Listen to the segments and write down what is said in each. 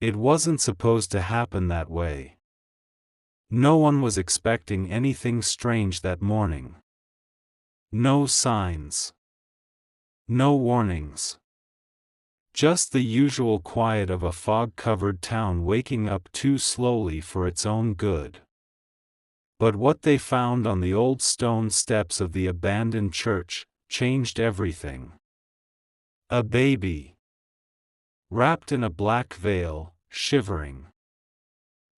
It wasn't supposed to happen that way. No one was expecting anything strange that morning. No signs. No warnings. Just the usual quiet of a fog-covered town waking up too slowly for its own good. But what they found on the old stone steps of the abandoned church changed everything. A baby, wrapped in a black veil, shivering.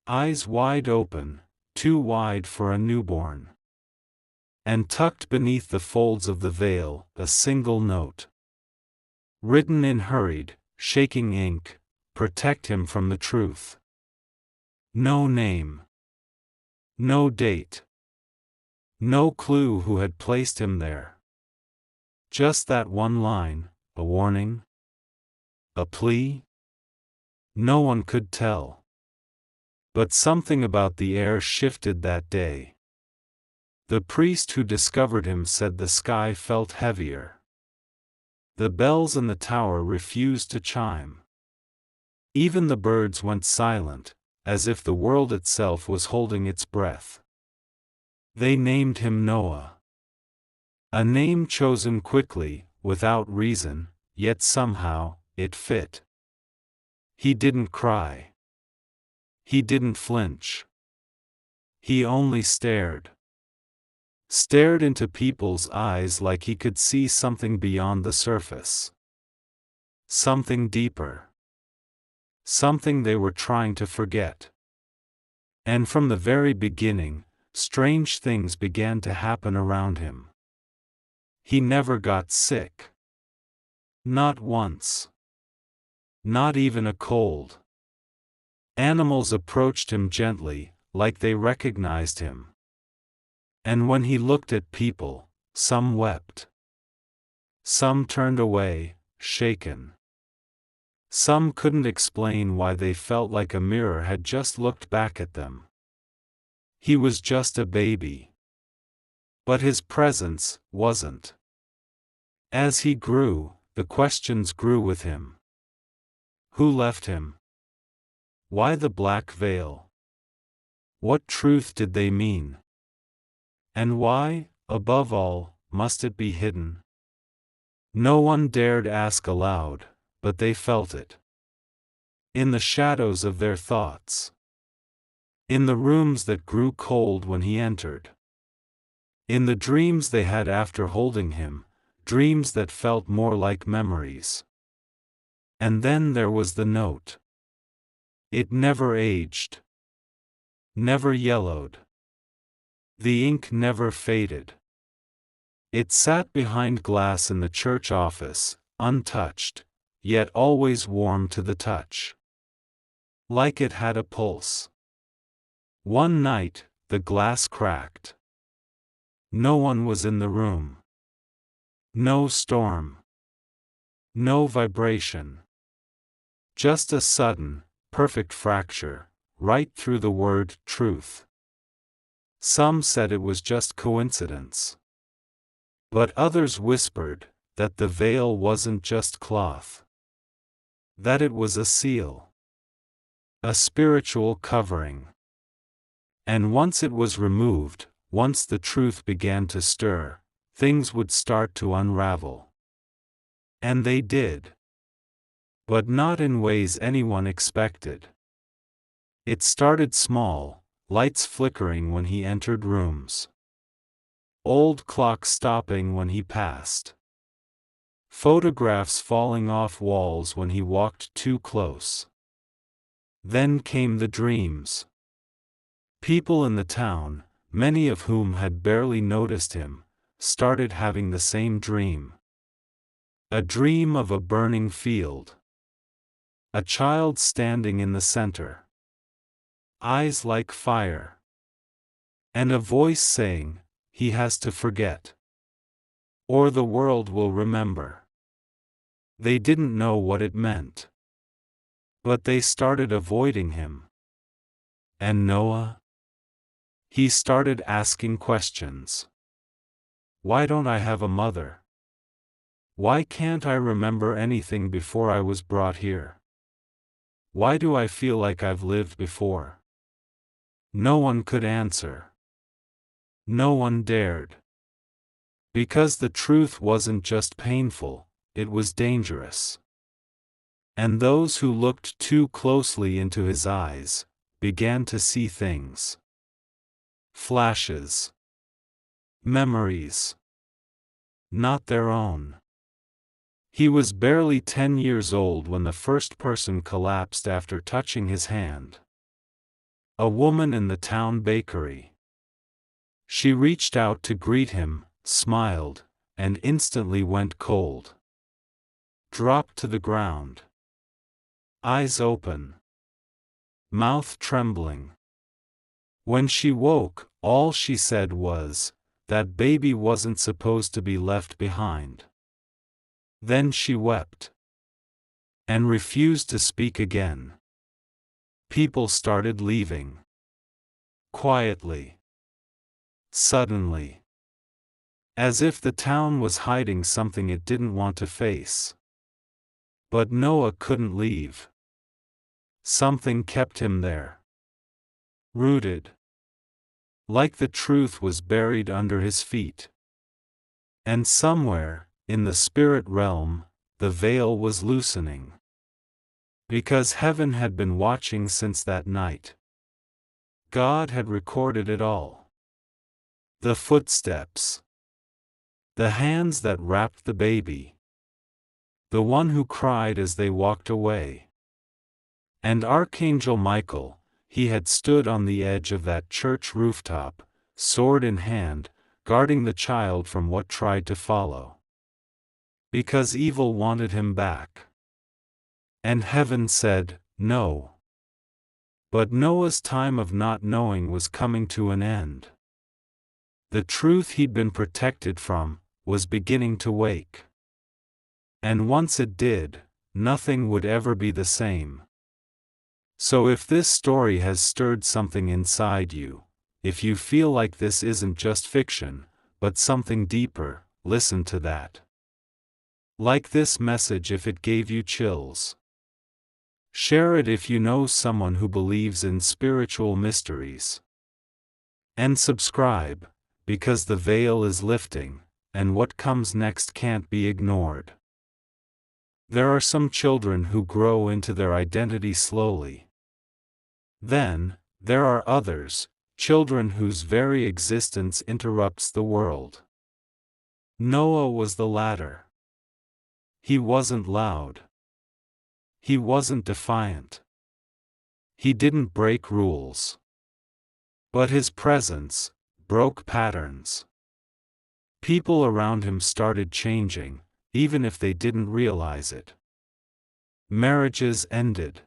Eyes wide open, too wide for a newborn. And tucked beneath the folds of the veil, a single note. Written in hurried, shaking ink, protect him from the truth. No name. No date. No clue who had placed him there. Just that one line, a warning? A plea? No one could tell. But something about the air shifted that day. The priest who discovered him said the sky felt heavier. The bells in the tower refused to chime. Even the birds went silent, as if the world itself was holding its breath. They named him Noah. A name chosen quickly, without reason, yet somehow, it fit. He didn't cry. He didn't flinch. He only stared. Stared into people's eyes like he could see something beyond the surface. Something deeper. Something they were trying to forget. And from the very beginning, strange things began to happen around him. He never got sick. Not once. Not even a cold. Animals approached him gently, like they recognized him. And when he looked at people, some wept. Some turned away, shaken. Some couldn't explain why they felt like a mirror had just looked back at them. He was just a baby. But his presence wasn't. As he grew, the questions grew with him. Who left him? Why the black veil? What truth did they mean? And why, above all, must it be hidden? No one dared ask aloud, but they felt it. In the shadows of their thoughts. In the rooms that grew cold when he entered. In the dreams they had after holding him, dreams that felt more like memories. And then there was the note. It never aged. Never yellowed. The ink never faded. It sat behind glass in the church office, untouched, yet always warm to the touch. Like it had a pulse. One night, the glass cracked. No one was in the room. No storm. No vibration. Just a sudden, perfect fracture, right through the word truth. Some said it was just coincidence. But others whispered that the veil wasn't just cloth. That it was a seal. A spiritual covering. And once it was removed, once the truth began to stir, things would start to unravel. And they did. But not in ways anyone expected. It started small, lights flickering when he entered rooms. Old clocks stopping when he passed. Photographs falling off walls when he walked too close. Then came the dreams. People in the town, many of whom had barely noticed him, started having the same dream. A dream of a burning field. A child standing in the center. Eyes like fire. And a voice saying, "He has to forget. Or the world will remember." They didn't know what it meant. But they started avoiding him. And Noah? He started asking questions. Why don't I have a mother? Why can't I remember anything before I was brought here? Why do I feel like I've lived before? No one could answer. No one dared. Because the truth wasn't just painful, it was dangerous. And those who looked too closely into his eyes began to see things. Flashes. Memories. Not their own. He was barely 10 years old when the first person collapsed after touching his hand. A woman in the town bakery. She reached out to greet him, smiled, and instantly went cold. Dropped to the ground. Eyes open. Mouth trembling. When she woke, all she said was, "That baby wasn't supposed to be left behind." Then she wept. And refused to speak again. People started leaving. Quietly. Suddenly. As if the town was hiding something it didn't want to face. But Noah couldn't leave. Something kept him there. Rooted. Like the truth was buried under his feet. And somewhere, in the spirit realm, the veil was loosening. Because heaven had been watching since that night. God had recorded it all. The footsteps. The hands that wrapped the baby. The one who cried as they walked away. And Archangel Michael, he had stood on the edge of that church rooftop, sword in hand, guarding the child from what tried to follow. Because evil wanted him back. And heaven said, no. But Noah's time of not knowing was coming to an end. The truth he'd been protected from was beginning to wake. And once it did, nothing would ever be the same. So if this story has stirred something inside you, if you feel like this isn't just fiction, but something deeper, listen to that. Like this message if it gave you chills. Share it if you know someone who believes in spiritual mysteries. And subscribe, because the veil is lifting, and what comes next can't be ignored. There are some children who grow into their identity slowly. Then, there are others, children whose very existence interrupts the world. Noah was the latter. He wasn't loud. He wasn't defiant. He didn't break rules. But his presence broke patterns. People around him started changing, even if they didn't realize it. Marriages ended.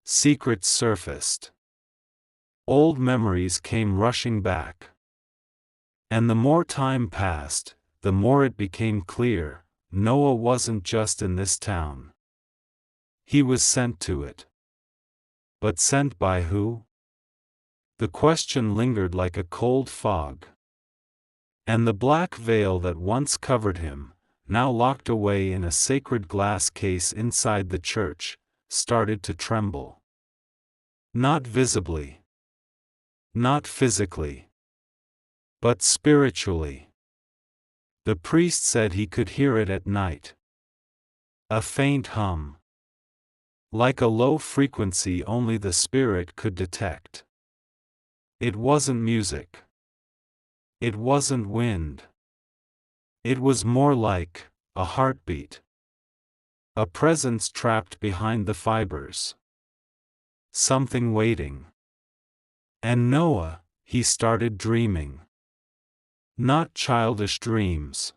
Secrets surfaced. Old memories came rushing back. And the more time passed, the more it became clear, Noah wasn't just in this town. He was sent to it. But sent by who? The question lingered like a cold fog. And the black veil that once covered him, now locked away in a sacred glass case inside the church, started to tremble. Not visibly. Not physically. But spiritually. The priest said he could hear it at night. A faint hum. Like a low frequency only the spirit could detect. It wasn't music. It wasn't wind. It was more like a heartbeat. A presence trapped behind the fibers. Something waiting. And Noah, he started dreaming. Not childish dreams.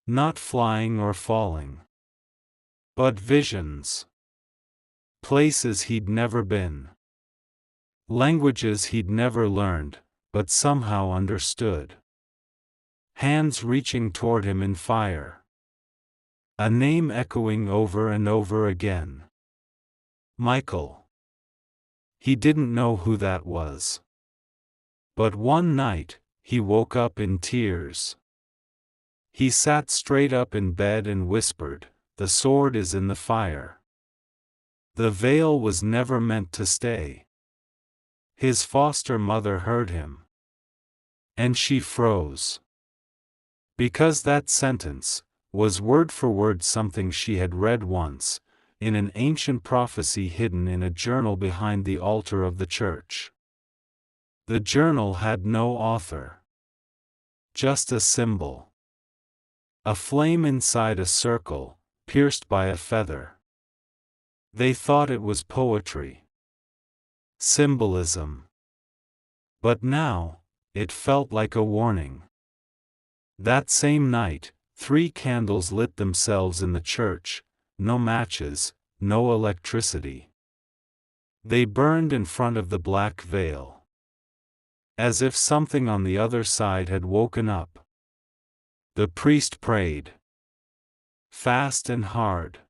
Not flying or falling. But visions. Places he'd never been. Languages he'd never learned, but somehow understood. Hands reaching toward him in fire. A name echoing over and over again. Michael. He didn't know who that was. But one night, he woke up in tears. He sat straight up in bed and whispered, "The sword is in the fire." The veil was never meant to stay. His foster mother heard him. And she froze. Because that sentence was word for word something she had read once, in an ancient prophecy hidden in a journal behind the altar of the church. The journal had no author. Just a symbol. A flame inside a circle, pierced by a feather. They thought it was poetry. Symbolism. But now, it felt like a warning. That same night, 3 candles lit themselves in the church, no matches, no electricity. They burned in front of the black veil. As if something on the other side had woken up. The priest prayed. Fast and hard.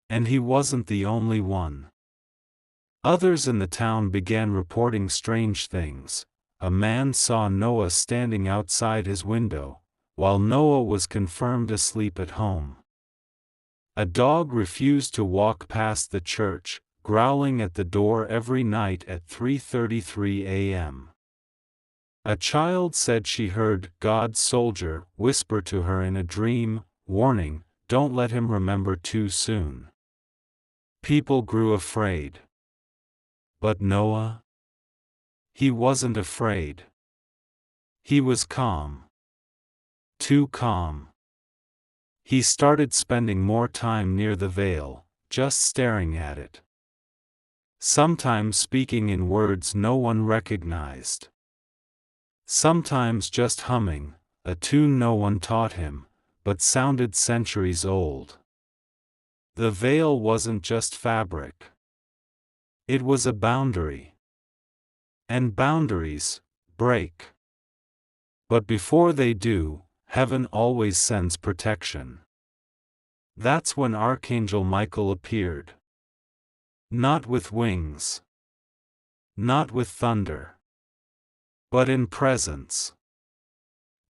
And he wasn't the only one. Others in the town began reporting strange things. A man saw Noah standing outside his window, while Noah was confirmed asleep at home. A dog refused to walk past the church, growling at the door every night at 3:33 a.m. A child said she heard God's soldier whisper to her in a dream, warning, "Don't let him remember too soon." People grew afraid. But Noah? He wasn't afraid. He was calm. Too calm. He started spending more time near the veil, just staring at it. Sometimes speaking in words no one recognized. Sometimes just humming, a tune no one taught him, but sounded centuries old. The veil wasn't just fabric. It was a boundary. And boundaries break. But before they do, heaven always sends protection. That's when Archangel Michael appeared. Not with wings. Not with thunder. But in presence.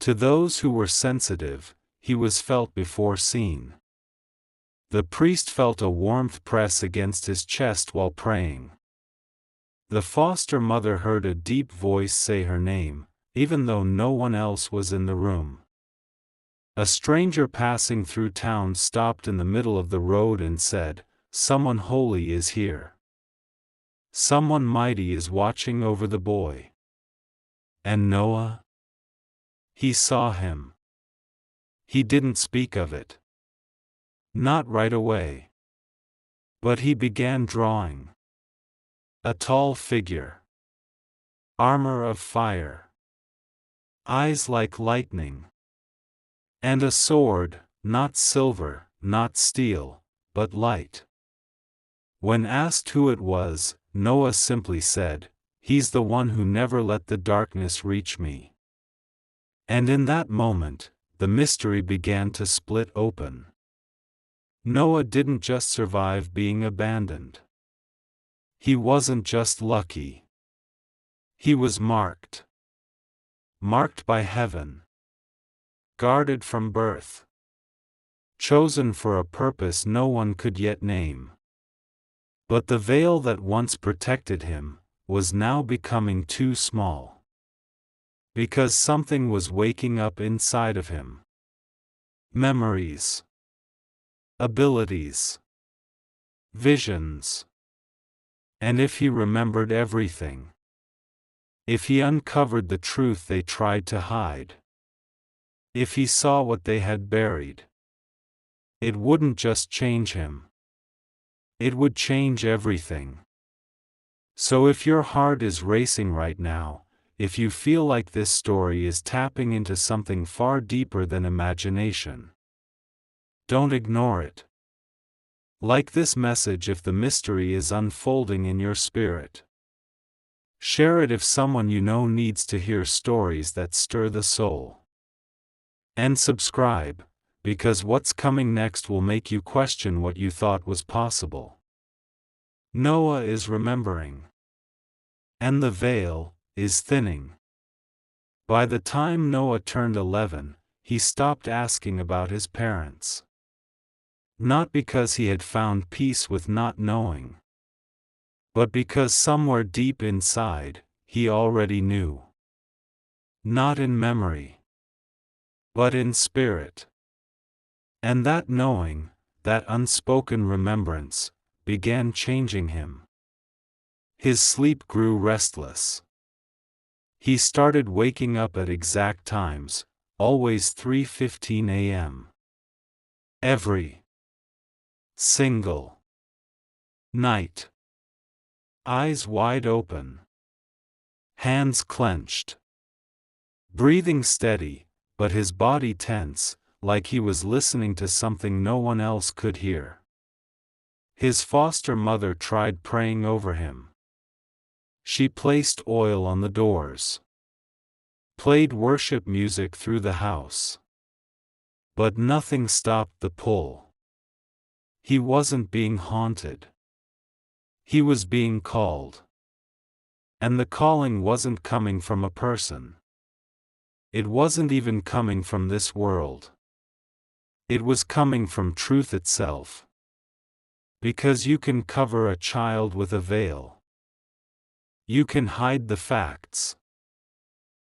To those who were sensitive, he was felt before seen. The priest felt a warmth press against his chest while praying. The foster mother heard a deep voice say her name, even though no one else was in the room. A stranger passing through town stopped in the middle of the road and said, "Someone holy is here. Someone mighty is watching over the boy." And Noah? He saw him. He didn't speak of it. Not right away. But he began drawing. A tall figure. Armor of fire. Eyes like lightning. And a sword, not silver, not steel, but light. When asked who it was, Noah simply said, "He's the one who never let the darkness reach me." And in that moment, the mystery began to split open. Noah didn't just survive being abandoned. He wasn't just lucky. He was marked. Marked by heaven. Guarded from birth. Chosen for a purpose no one could yet name. But the veil that once protected him was now becoming too small. Because something was waking up inside of him. Memories. Abilities. Visions. And if he remembered everything. If he uncovered the truth they tried to hide. If he saw what they had buried. It wouldn't just change him. It would change everything. So if your heart is racing right now, if you feel like this story is tapping into something far deeper than imagination, don't ignore it. Like this message if the mystery is unfolding in your spirit. Share it if someone you know needs to hear stories that stir the soul. And subscribe, because what's coming next will make you question what you thought was possible. Noah is remembering. And the veil is thinning. By the time Noah turned 11, he stopped asking about his parents. Not because he had found peace with not knowing, but because somewhere deep inside, he already knew. Not in memory, but in spirit. And that knowing, that unspoken remembrance, began changing him. His sleep grew restless. He started waking up at exact times, always 3:15 a.m. Every single night. Eyes wide open. Hands clenched. Breathing steady, but his body tense, like he was listening to something no one else could hear. His foster mother tried praying over him. She placed oil on the doors. Played worship music through the house. But nothing stopped the pull. He wasn't being haunted. He was being called. And the calling wasn't coming from a person. It wasn't even coming from this world. It was coming from truth itself. Because you can cover a child with a veil. You can hide the facts.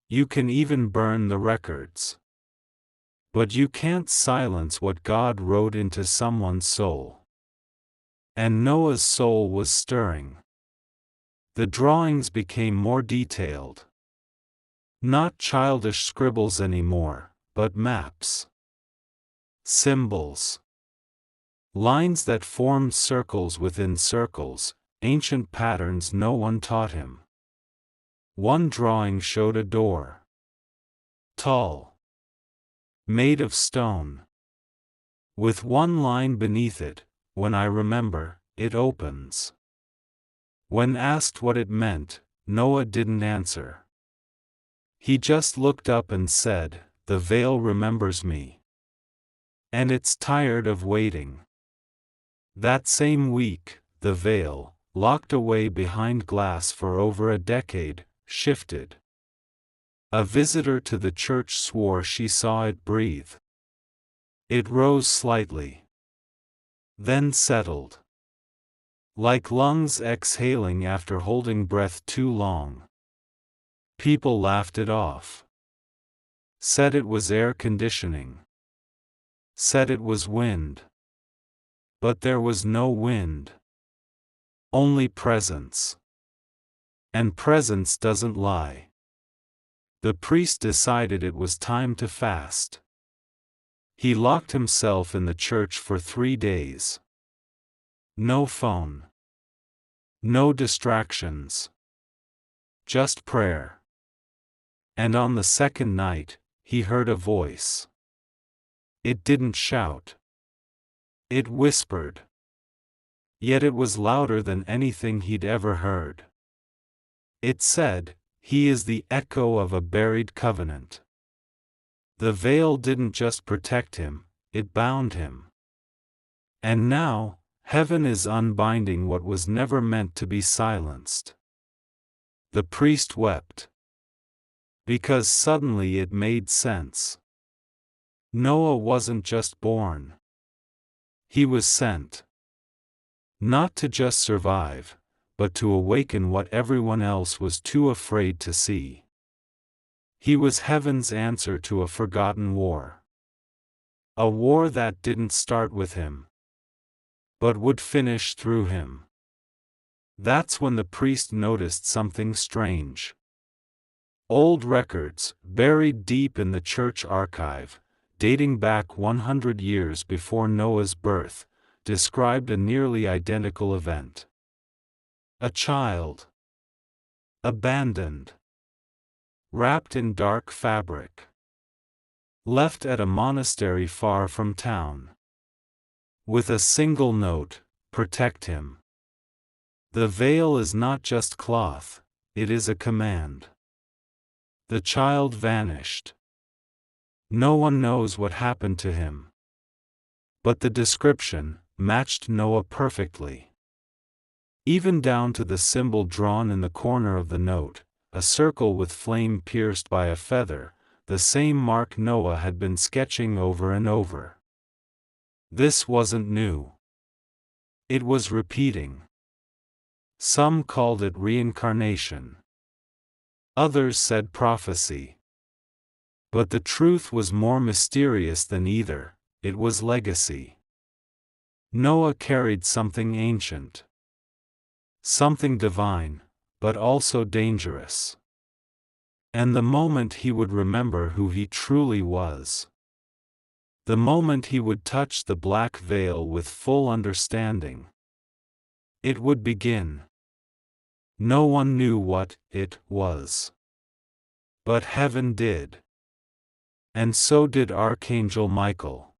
You can even burn the records. But you can't silence what God wrote into someone's soul. And Noah's soul was stirring. The drawings became more detailed. Not childish scribbles anymore, but maps. Symbols. Lines that formed circles within circles, ancient patterns no one taught him. One drawing showed a door. Tall. Made of stone. With one line beneath it, "When I remember, it opens." When asked what it meant, Noah didn't answer. He just looked up and said, "The veil remembers me. And it's tired of waiting." That same week, the veil, locked away behind glass for over a decade, shifted. A visitor to the church swore she saw it breathe. It rose slightly. Then settled. Like lungs exhaling after holding breath too long. People laughed it off. Said it was air conditioning. Said it was wind. But there was no wind. Only presence. And presence doesn't lie. The priest decided it was time to fast. He locked himself in the church for 3 days. No phone. No distractions. Just prayer. And on the second night, he heard a voice. It didn't shout. It whispered. Yet it was louder than anything he'd ever heard. It said, "He is the echo of a buried covenant." The veil didn't just protect him, it bound him. And now, heaven is unbinding what was never meant to be silenced. The priest wept. Because suddenly it made sense. Noah wasn't just born. He was sent. Not to just survive, but to awaken what everyone else was too afraid to see. He was heaven's answer to a forgotten war. A war that didn't start with him, but would finish through him. That's when the priest noticed something strange. Old records, buried deep in the church archive, dating back 100 years before Noah's birth, described a nearly identical event. A child. Abandoned. Wrapped in dark fabric. Left at a monastery far from town. With a single note, "Protect him." The veil is not just cloth, it is a command. The child vanished. No one knows what happened to him. But the description matched Noah perfectly. Even down to the symbol drawn in the corner of the note, a circle with flame pierced by a feather, the same mark Noah had been sketching over and over. This wasn't new. It was repeating. Some called it reincarnation. Others said prophecy. But the truth was more mysterious than either. It was legacy. Noah carried something ancient. Something divine, but also dangerous. And the moment he would remember who he truly was, the moment he would touch the black veil with full understanding, it would begin. No one knew what it was. But heaven did. And so did Archangel Michael.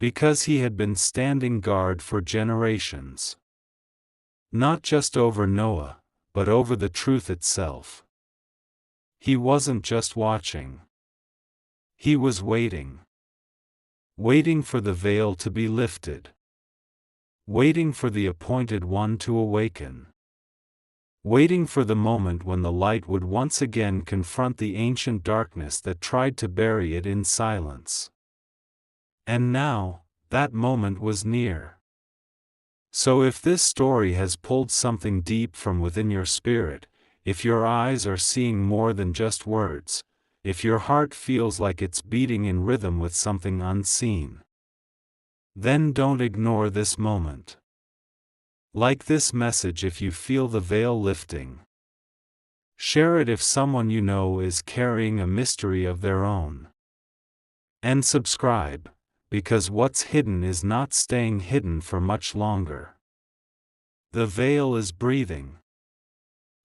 Because he had been standing guard for generations. Not just over Noah, but over the truth itself. He wasn't just watching. He was waiting. Waiting for the veil to be lifted. Waiting for the appointed one to awaken. Waiting for the moment when the light would once again confront the ancient darkness that tried to bury it in silence. And now, that moment was near. So if this story has pulled something deep from within your spirit, if your eyes are seeing more than just words, if your heart feels like it's beating in rhythm with something unseen, then don't ignore this moment. Like this message if you feel the veil lifting. Share it if someone you know is carrying a mystery of their own. And subscribe, because what's hidden is not staying hidden for much longer. The veil is breathing.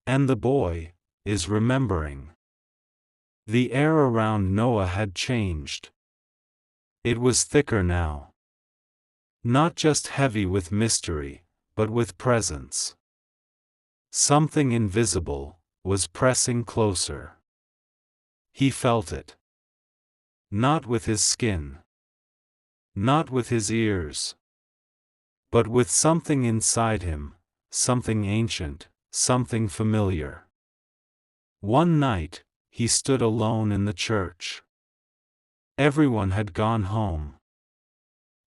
And the boy is remembering. The air around Noah had changed. It was thicker now. Not just heavy with mystery, but with presence. Something invisible was pressing closer. He felt it. Not with his skin. Not with his ears. But with something inside him, something ancient, something familiar. One night, he stood alone in the church. Everyone had gone home.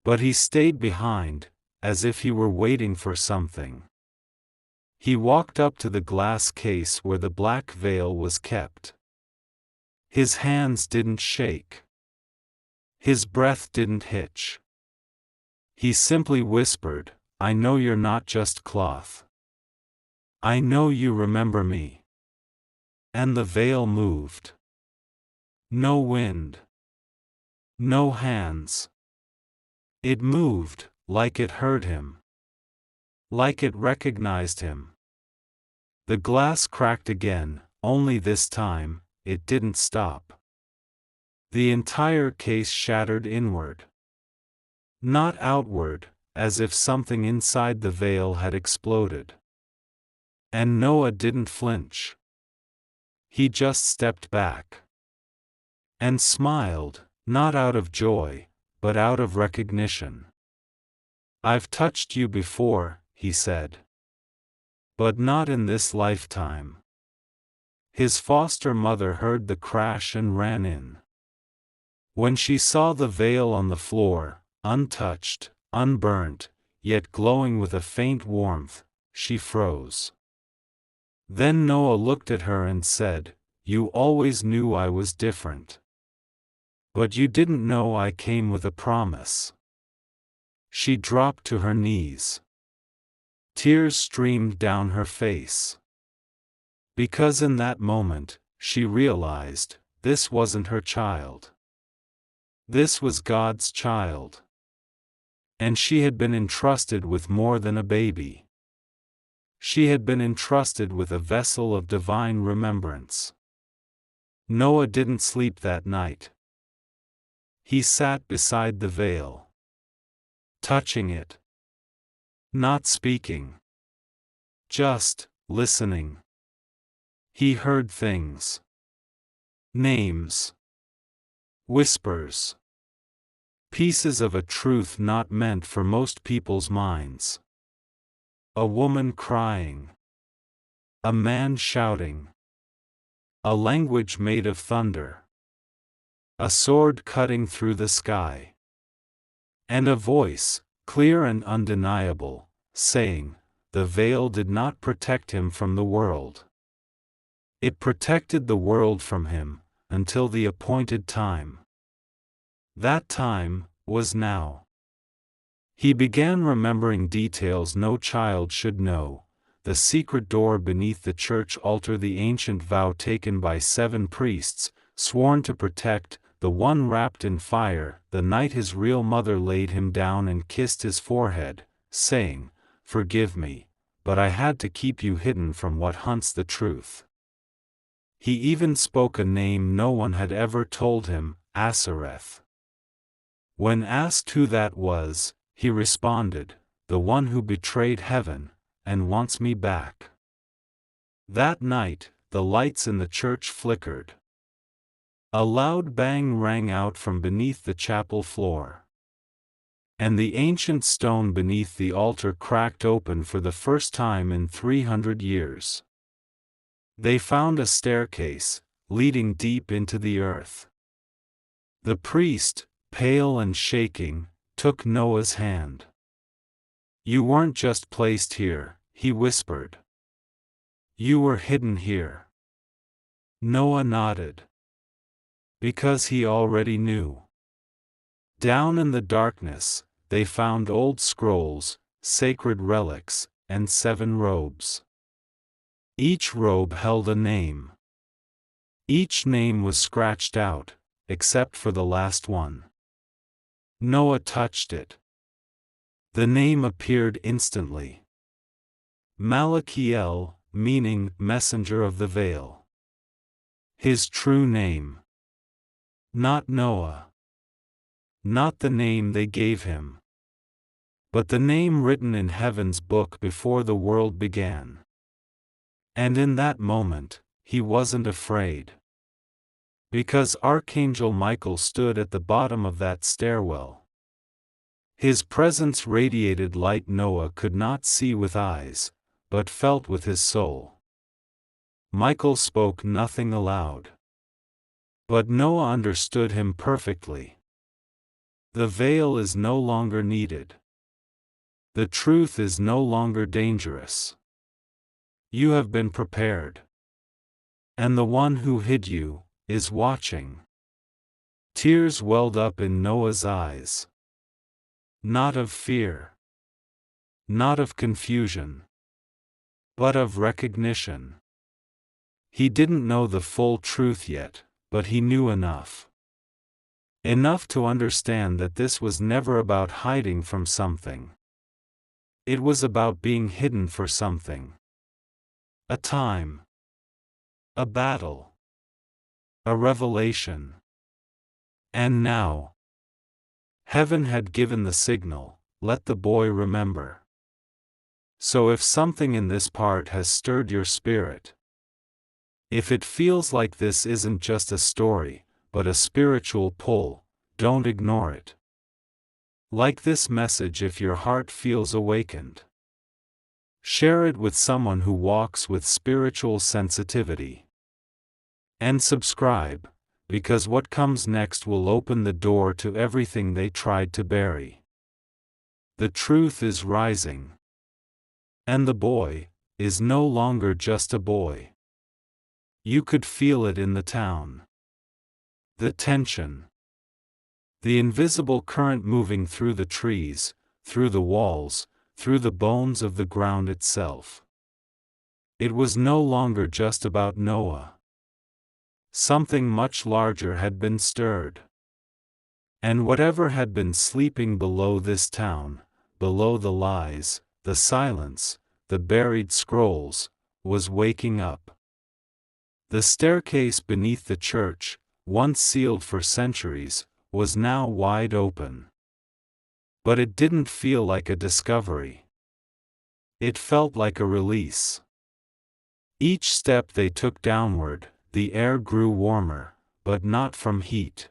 But he stayed behind, as if he were waiting for something. He walked up to the glass case where the black veil was kept. His hands didn't shake. His breath didn't hitch. He simply whispered, "I know you're not just cloth. I know you remember me." And the veil moved. No wind. No hands. It moved, like it heard him. Like it recognized him. The glass cracked again, only this time, it didn't stop. The entire case shattered inward. Not outward, as if something inside the veil had exploded. And Noah didn't flinch. He just stepped back. And smiled, not out of joy, but out of recognition. "I've touched you before," he said. "But not in this lifetime." His foster mother heard the crash and ran in. When she saw the veil on the floor, untouched, unburnt, yet glowing with a faint warmth, she froze. Then Noah looked at her and said, "You always knew I was different. But you didn't know I came with a promise." She dropped to her knees. Tears streamed down her face. Because in that moment, she realized, this wasn't her child. This was God's child. And she had been entrusted with more than a baby. She had been entrusted with a vessel of divine remembrance. Noah didn't sleep that night. He sat beside the veil. Touching it. Not speaking. Just listening. He heard things. Names. Whispers. Pieces of a truth not meant for most people's minds. A woman crying. A man shouting. A language made of thunder. A sword cutting through the sky. And a voice, clear and undeniable, saying, "The veil did not protect him from the world. It protected the world from him, until the appointed time." That time was now. He began remembering details no child should know: the secret door beneath the church altar, the ancient vow taken by 7 priests, sworn to protect, the one wrapped in fire, the night his real mother laid him down and kissed his forehead, saying, "Forgive me, but I had to keep you hidden from what hunts the truth." He even spoke a name no one had ever told him, Asareth. When asked who that was, he responded, "The one who betrayed heaven, and wants me back." That night, the lights in the church flickered. A loud bang rang out from beneath the chapel floor. And the ancient stone beneath the altar cracked open for the first time in 300 years. They found a staircase, leading deep into the earth. The priest, pale and shaking, took Noah's hand. "You weren't just placed here," he whispered. "You were hidden here." Noah nodded. Because he already knew. Down in the darkness, they found old scrolls, sacred relics, and 7 robes. Each robe held a name. Each name was scratched out, except for the last one. Noah touched it. The name appeared instantly. Malachiel, meaning messenger of the veil. His true name. Not Noah. Not the name they gave him. But the name written in heaven's book before the world began. And in that moment, he wasn't afraid. Because Archangel Michael stood at the bottom of that stairwell. His presence radiated light Noah could not see with eyes, but felt with his soul. Michael spoke nothing aloud. But Noah understood him perfectly. The veil is no longer needed. The truth is no longer dangerous. You have been prepared. And the one who hid you is watching. Tears welled up in Noah's eyes. Not of fear. Not of confusion. But of recognition. He didn't know the full truth yet, but he knew enough. Enough to understand that this was never about hiding from something. It was about being hidden for something. A time. A battle. A revelation. And now, heaven had given the signal, let the boy remember. So if something in this part has stirred your spirit, if it feels like this isn't just a story, but a spiritual pull, don't ignore it. Like this message if your heart feels awakened. Share it with someone who walks with spiritual sensitivity. And subscribe, because what comes next will open the door to everything they tried to bury. The truth is rising. And the boy is no longer just a boy. You could feel it in the town. The tension. The invisible current moving through the trees, through the walls, through the bones of the ground itself. It was no longer just about Noah. Something much larger had been stirred. And whatever had been sleeping below this town, below the lies, the silence, the buried scrolls, was waking up. The staircase beneath the church, once sealed for centuries, was now wide open. But it didn't feel like a discovery. It felt like a release. Each step they took downward, the air grew warmer, but not from heat.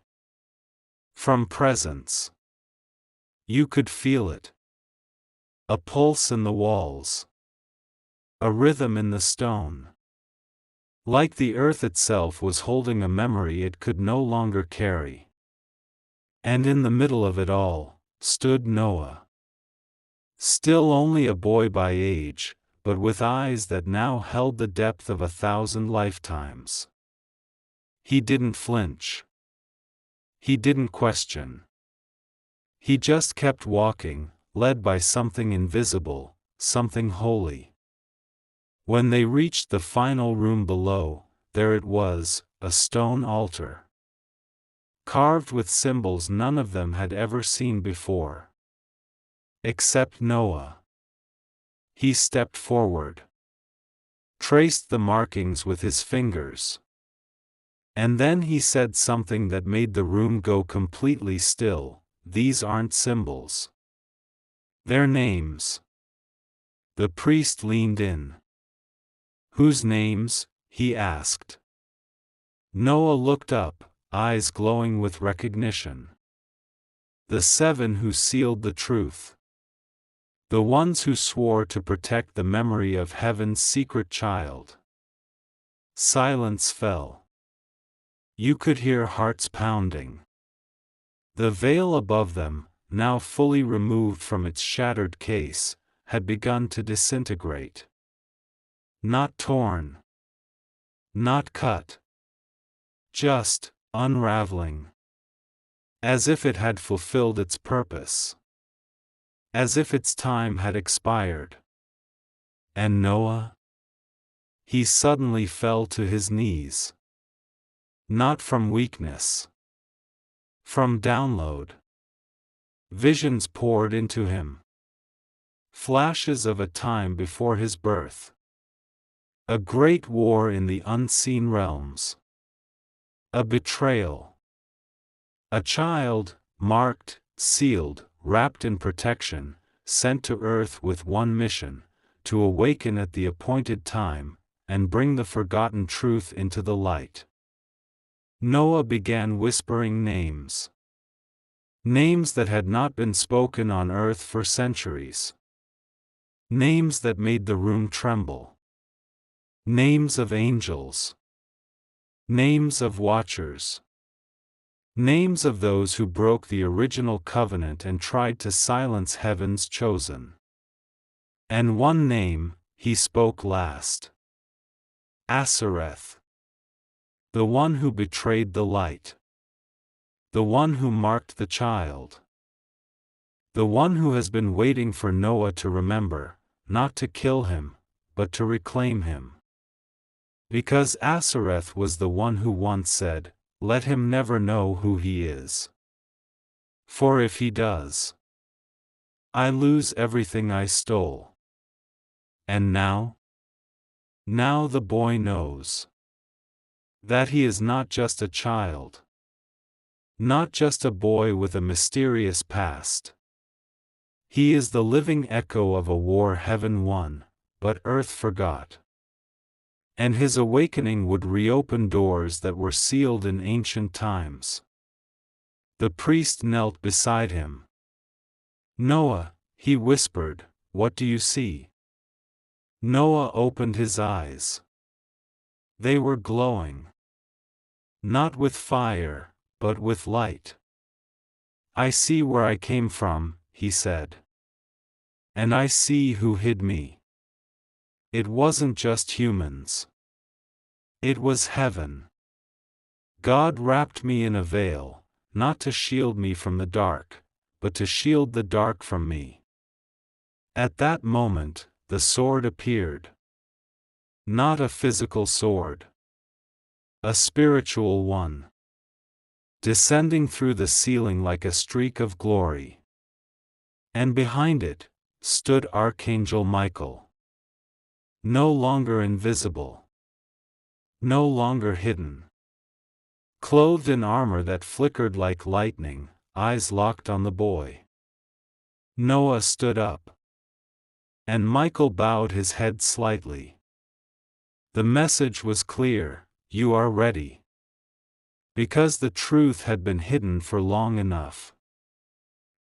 From presence. You could feel it. A pulse in the walls. A rhythm in the stone. Like the earth itself was holding a memory it could no longer carry. And in the middle of it all, stood Noah. Still only a boy by age, but with eyes that now held the depth of 1,000 lifetimes. He didn't flinch. He didn't question. He just kept walking, led by something invisible, something holy. When they reached the final room below, there it was, a stone altar, carved with symbols none of them had ever seen before. Except Noah. He stepped forward, traced the markings with his fingers. And then he said something that made the room go completely still. These aren't symbols. They're names. The priest leaned in. Whose names? He asked. Noah looked up, eyes glowing with recognition. The 7 who sealed the truth. The ones who swore to protect the memory of heaven's secret child. Silence fell. You could hear hearts pounding. The veil above them, now fully removed from its shattered case, had begun to disintegrate. Not torn. Not cut. Just unraveling. As if it had fulfilled its purpose. As if its time had expired. And Noah? He suddenly fell to his knees. Not from weakness. From download. Visions poured into him. Flashes of a time before his birth. A great war in the unseen realms. A betrayal. A child, marked, sealed, wrapped in protection, sent to earth with one mission, to awaken at the appointed time, and bring the forgotten truth into the light. Noah began whispering names. Names that had not been spoken on earth for centuries. Names that made the room tremble. Names of angels. Names of watchers. Names of those who broke the original covenant and tried to silence heaven's chosen. And one name, he spoke last. Asareth. The one who betrayed the light. The one who marked the child. The one who has been waiting for Noah to remember, not to kill him, but to reclaim him. Because Asareth was the one who once said, "Let him never know who he is. For if he does, I lose everything I stole." And now? Now the boy knows. That he is not just a child. Not just a boy with a mysterious past. He is the living echo of a war heaven won, but earth forgot. And his awakening would reopen doors that were sealed in ancient times. The priest knelt beside him. "Noah," he whispered, "what do you see?" Noah opened his eyes. They were glowing. Not with fire, but with light. "I see where I came from," he said. "And I see who hid me." It wasn't just humans. It was heaven. God wrapped me in a veil, not to shield me from the dark, but to shield the dark from me. At that moment, the sword appeared. Not a physical sword. A spiritual one. Descending through the ceiling like a streak of glory. And behind it, stood Archangel Michael. No longer invisible. No longer hidden. Clothed in armor that flickered like lightning, eyes locked on the boy. Noah stood up. And Michael bowed his head slightly. The message was clear: you are ready. Because the truth had been hidden for long enough.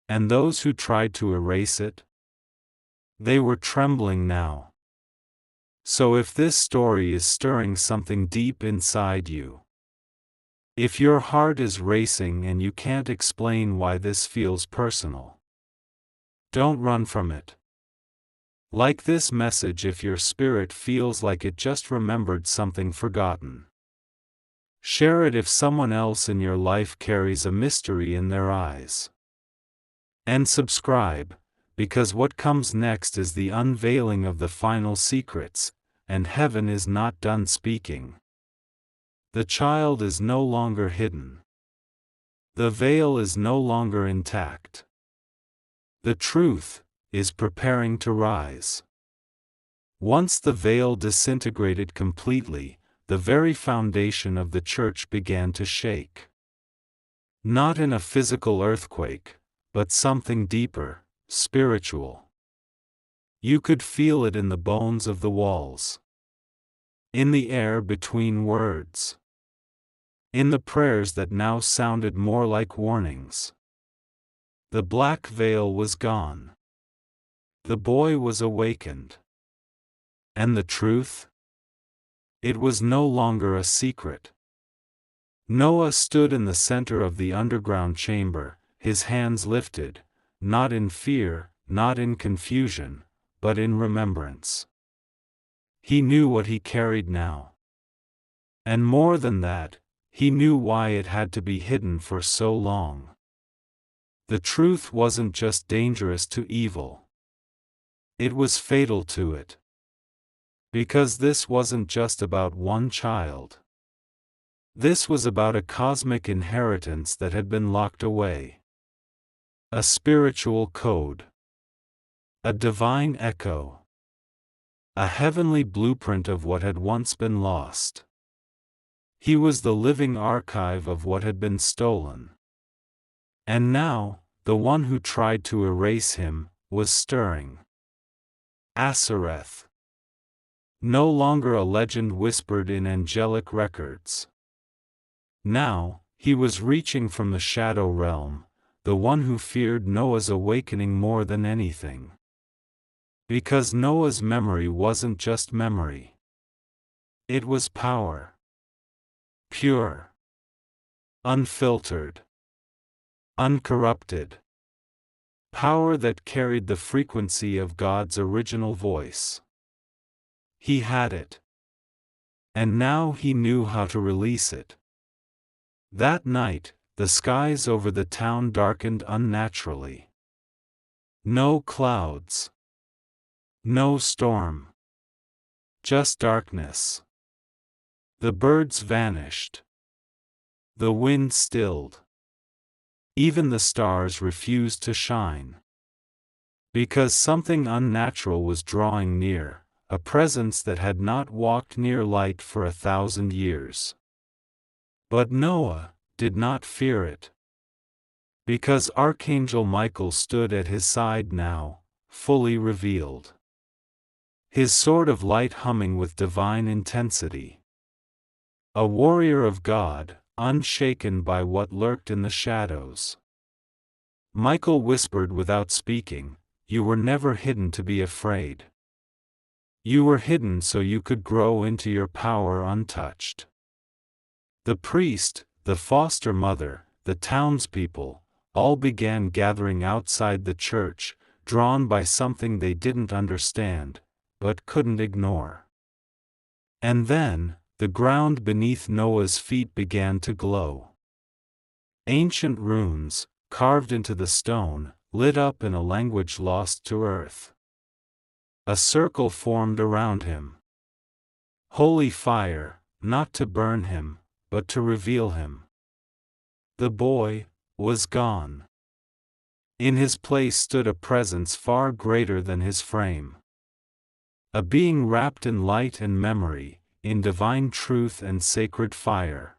And those who tried to erase it? They were trembling now. So if this story is stirring something deep inside you, if your heart is racing and you can't explain why this feels personal, Don't run from it. Like this message if your spirit feels like it just remembered something forgotten. Share it if someone else in your life carries a mystery in their eyes. And subscribe, because what comes next is the unveiling of the final secrets, and heaven is not done speaking. The child is no longer hidden. The veil is no longer intact. The truth is preparing to rise. Once the veil disintegrated completely, the very foundation of the church began to shake. Not in a physical earthquake, but something deeper, spiritual. You could feel it in the bones of the walls, in the air between words, in the prayers that now sounded more like warnings. The black veil was gone. The boy was awakened. And the truth? It was no longer a secret. Noah stood in the center of the underground chamber, his hands lifted, not in fear, not in confusion, but in remembrance. He knew what he carried now. And more than that, he knew why it had to be hidden for so long. The truth wasn't just dangerous to evil. It was fatal to it. Because this wasn't just about one child. This was about a cosmic inheritance that had been locked away. A spiritual code. A divine echo. A heavenly blueprint of what had once been lost. He was the living archive of what had been stolen. And now, the one who tried to erase him, was stirring. Asareth. No longer a legend whispered in angelic records. Now, he was reaching from the shadow realm, the one who feared Noah's awakening more than anything. Because Noah's memory wasn't just memory. It was power. Pure. Unfiltered. Uncorrupted. Power that carried the frequency of God's original voice. He had it. And now he knew how to release it. That night, the skies over the town darkened unnaturally. No clouds. No storm. Just darkness. The birds vanished. The wind stilled. Even the stars refused to shine. Because something unnatural was drawing near, a presence that had not walked near light for 1,000 years. But Noah did not fear it. Because Archangel Michael stood at his side now, fully revealed. His sword of light humming with divine intensity. A warrior of God, unshaken by what lurked in the shadows. Michael whispered without speaking, "You were never hidden to be afraid. You were hidden so you could grow into your power untouched." The priest, the foster mother, the townspeople, all began gathering outside the church, drawn by something they didn't understand, but couldn't ignore. And then, the ground beneath Noah's feet began to glow. Ancient runes, carved into the stone, lit up in a language lost to earth. A circle formed around him. Holy fire, not to burn him, but to reveal him. The boy was gone. In his place stood a presence far greater than his frame. A being wrapped in light and memory, in divine truth and sacred fire.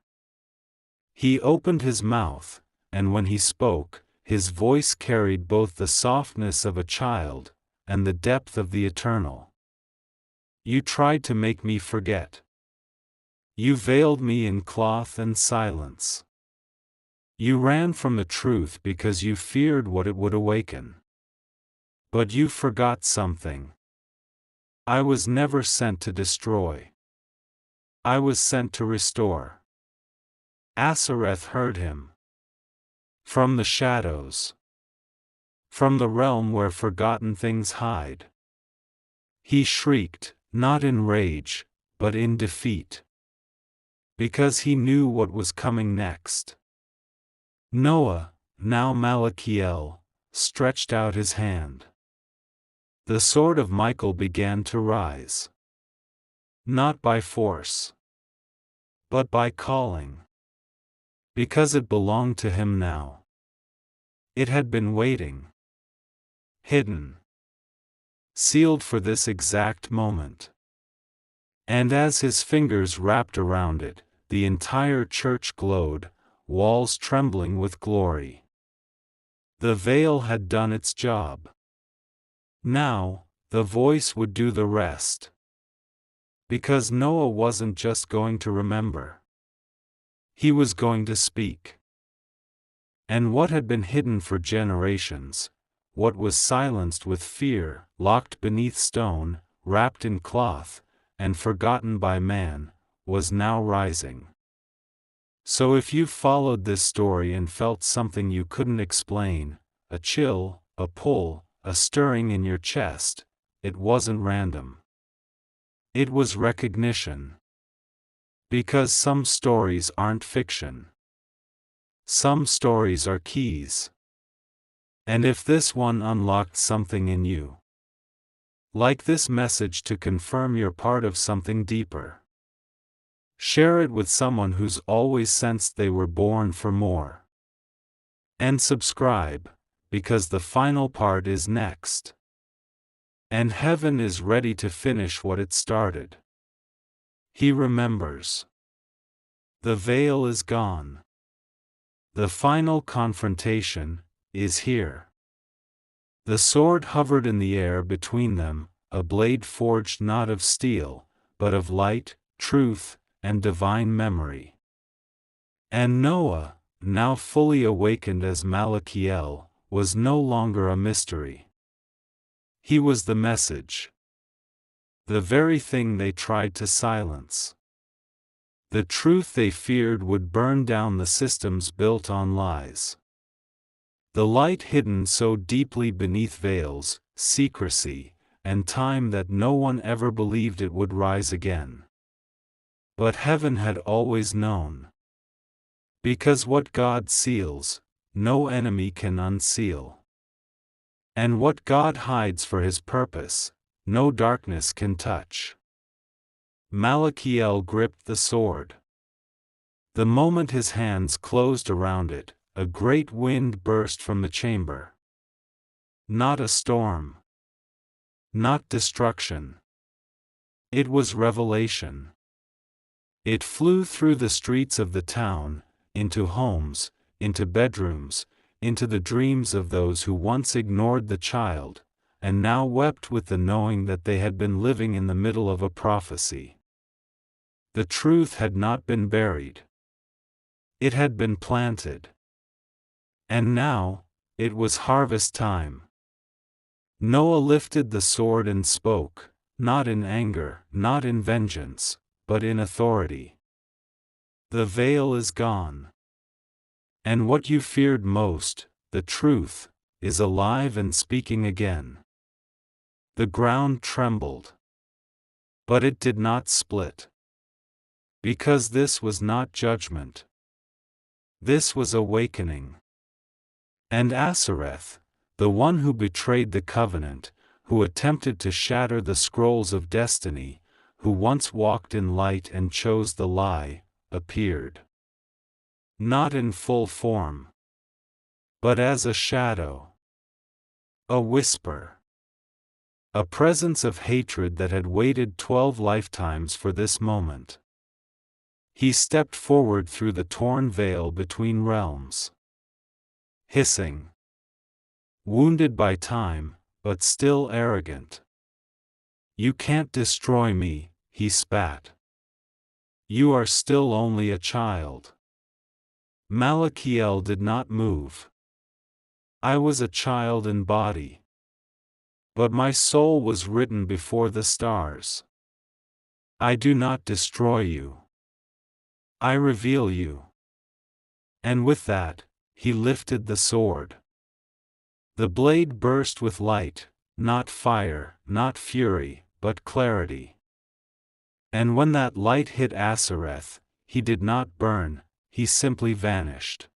He opened his mouth, and when he spoke, his voice carried both the softness of a child, and the depth of the eternal. You tried to make me forget. You veiled me in cloth and silence. You ran from the truth because you feared what it would awaken. But you forgot something. I was never sent to destroy. I was sent to restore. Asareth heard him. From the shadows. from the realm where forgotten things hide. He shrieked, not in rage, but in defeat, because he knew what was coming next. Noah, now Malachiel, stretched out his hand. The sword of Michael began to rise. Not by force, but by calling. Because it belonged to him now. It had been waiting. Hidden. Sealed for this exact moment. And as his fingers wrapped around it, the entire church glowed, walls trembling with glory. The veil had done its job. Now, the voice would do the rest. Because Noah wasn't just going to remember. He was going to speak. And what had been hidden for generations, what was silenced with fear, locked beneath stone, wrapped in cloth, and forgotten by man, was now rising. So if you followed this story and felt something you couldn't explain, a chill, a pull, a stirring in your chest, it wasn't random. It was recognition. Because some stories aren't fiction. Some stories are keys. And if this one unlocked something in you, like this message to confirm you're part of something deeper, share it with someone who's always sensed they were born for more. And subscribe, because the final part is next. And heaven is ready to finish what it started. He remembers. The veil is gone. The final confrontation is here. The sword hovered in the air between them, a blade forged not of steel, but of light, truth, and divine memory. And Noah, now fully awakened as Malachiel, was no longer a mystery. He was the message. The very thing they tried to silence. The truth they feared would burn down the systems built on lies. The light hidden so deeply beneath veils, secrecy, and time that no one ever believed it would rise again. But heaven had always known. Because what God seals, no enemy can unseal. And what God hides for his purpose, no darkness can touch. Malachiel gripped the sword. The moment his hands closed around it, a great wind burst from the chamber. Not a storm. Not destruction. It was revelation. It flew through the streets of the town, into homes, into bedrooms, into the dreams of those who once ignored the child, and now wept with the knowing that they had been living in the middle of a prophecy. The truth had not been buried. It had been planted. And now, it was harvest time. Noah lifted the sword and spoke, not in anger, not in vengeance, but in authority. The veil is gone. And what you feared most, the truth, is alive and speaking again. The ground trembled. But it did not split. Because this was not judgment. This was awakening. And Asareth, the one who betrayed the covenant, who attempted to shatter the scrolls of destiny, who once walked in light and chose the lie, appeared. Not in full form, but as a shadow. A whisper. A presence of hatred that had waited 12 lifetimes for this moment. He stepped forward through the torn veil between realms. Hissing. Wounded by time, but still arrogant. You can't destroy me, he spat. You are still only a child. Malachiel did not move. I was a child in body. But my soul was written before the stars. I do not destroy you. I reveal you. And with that, he lifted the sword. The blade burst with light, not fire, not fury, but clarity. And when that light hit Asareth, he did not burn, he simply vanished.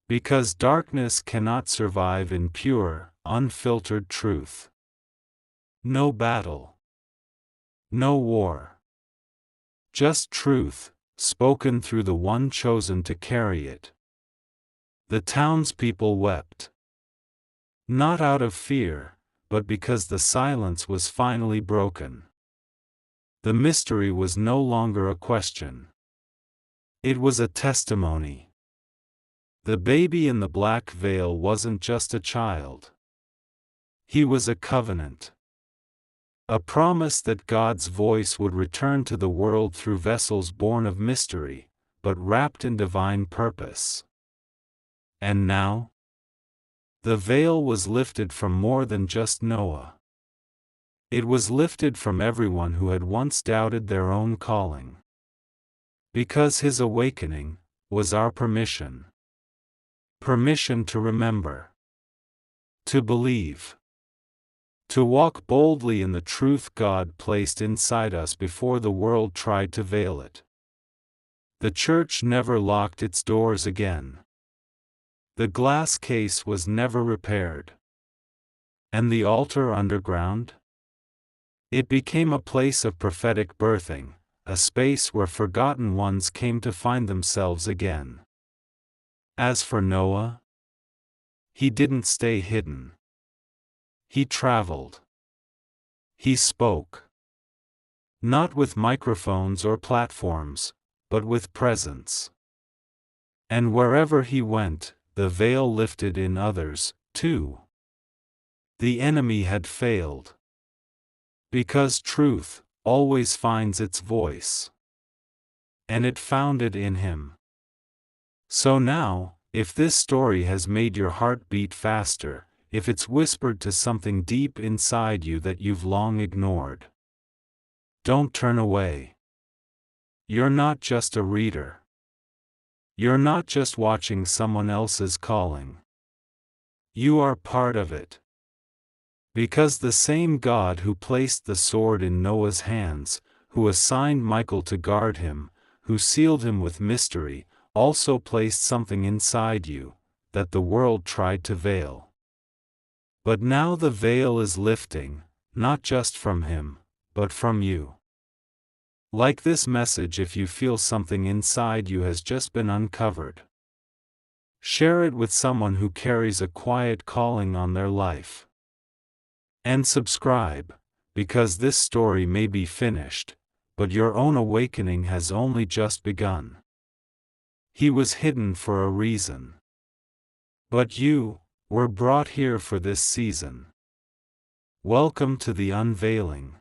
Because darkness cannot survive in pure, unfiltered truth. No battle. No war. Just truth, spoken through the one chosen to carry it. The townspeople wept. Not out of fear, but because the silence was finally broken. The mystery was no longer a question. It was a testimony. The baby in the black veil wasn't just a child. He was a covenant. A promise that God's voice would return to the world through vessels born of mystery, but wrapped in divine purpose. And now? The veil was lifted from more than just Noah. It was lifted from everyone who had once doubted their own calling. Because his awakening was our permission. Permission to remember. To believe. To walk boldly in the truth God placed inside us before the world tried to veil it. The church never locked its doors again. The glass case was never repaired. And the altar underground? It became a place of prophetic birthing, a space where forgotten ones came to find themselves again. As for Noah, he didn't stay hidden. He traveled. He spoke. Not with microphones or platforms, but with presence. And wherever he went, the veil lifted in others, too. The enemy had failed. Because truth always finds its voice. And it found it in him. So now, if this story has made your heart beat faster, if it's whispered to something deep inside you that you've long ignored, don't turn away. You're not just a reader. You're not just watching someone else's calling. You are part of it. Because the same God who placed the sword in Noah's hands, who assigned Michael to guard him, who sealed him with mystery, also placed something inside you, that the world tried to veil. But now the veil is lifting, not just from him, but from you. Like this message if you feel something inside you has just been uncovered. Share it with someone who carries a quiet calling on their life. And subscribe, because this story may be finished, but your own awakening has only just begun. He was hidden for a reason. But you were brought here for this season. Welcome to the unveiling.